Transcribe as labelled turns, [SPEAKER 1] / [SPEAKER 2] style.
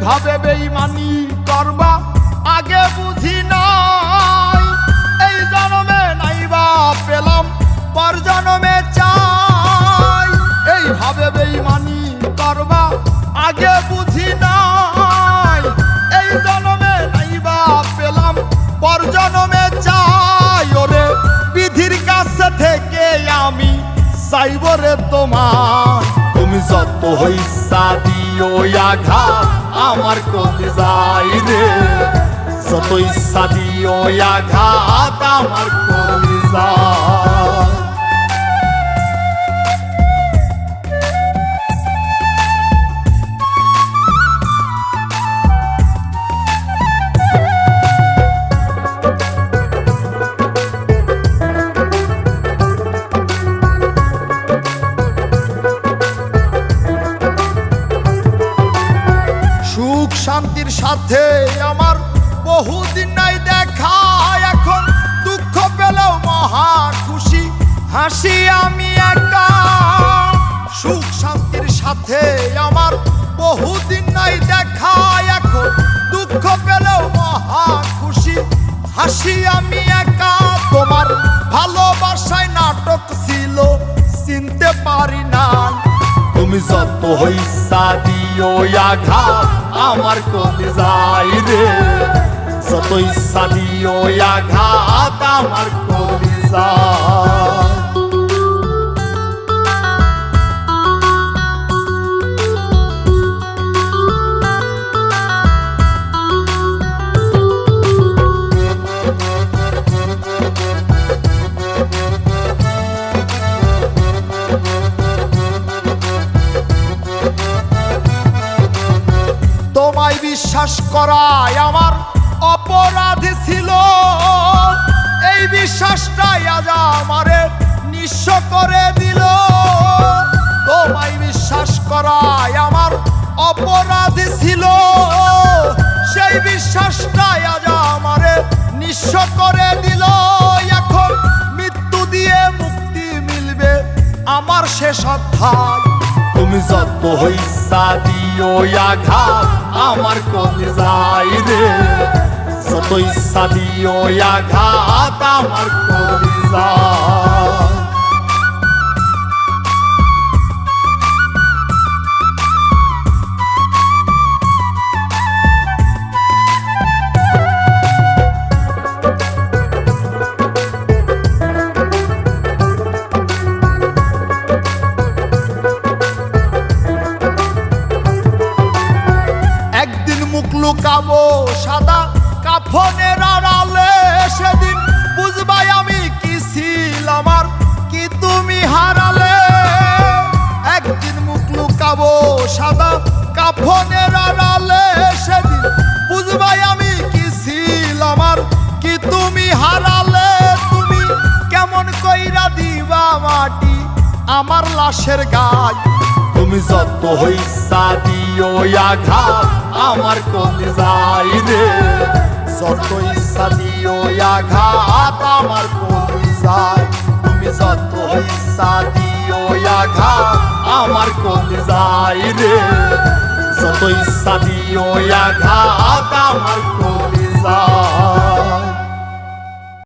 [SPEAKER 1] এইভাবে বেঈমানি করবা আগে বুঝি নাই, এই জন্মে নাইবা পেলাম পর জন্মে চাই। এইভাবে বেঈমানি করবা আগে বুঝি নাই, এই জন্মে নাইবা পেলাম পর জন্মে চাই। ওরে বিধির কাছে থেকে আমি চাইব রে তোমার, তুমি যত হইসা দিও আঘাত আমার কলিজায় রে, যত ইচ্ছা দিও আঘাত আমার কলিজায়। সুখ শান্তির সাথে আমার বহুদিন নাই দেখা, এখন দুঃখ পেলেও মহা খুশি হাসি আমি একা। সুখ শান্তির সাথে আমার বহুদিন নাই দেখা, এখন দুঃখ পেলেও মহা খুশি হাসি আমি একা। তোমার ভালোবাসায় নাটক ছিল চিনতে পারি নাই, তুমি যত হইসা দিও আঘাত আমার কলিজায় রে, যত ইচ্ছা দিও আঘাত আমার কলিজায়। তোমায় বিশ্বাস করায় আমার অপরাধ ছিল, এই বিশ্বাসটাই আজ আমারে নিঃস্ব করে দিল। তোমায় বিশ্বাস করায় আমার অপরাধ ছিল, সেই বিশ্বাসটাই আজ আমারে নিঃস্ব করে দিল। এখন মৃত্যু দিয়ে মুক্তি মিলবে আমার শেষ অধ্যায়, তুমি যত হইসা দিও আঘাত আমার কলিজায় রে, যত ইচ্ছা দিও আঘাত আমার কলিজায়। মুখ লুকাবো সাদা কাফনের আড়ালে, সেদিন বুঝবাই আমি কি ছিলাম আর কি তুমি হারালে। একদিন মুখ লুকাবো সাদা কাফনের আড়ালে, সেদিন বুঝবাই আমি কি ছিলাম আর কি তুমি হারালে। তুমি কেমন কইরা দিবা মাটি আমার লাশের গায়, তুমি যত হইসা দিও আঘাত আমার কলিজায় রে, যত ইচ্ছা দিও আঘাত আমার কলিজায়। তুমি যত ইচ্ছা দিও আঘাত আমার কলিজায় রে, যত ইচ্ছা দিও আঘাত আমার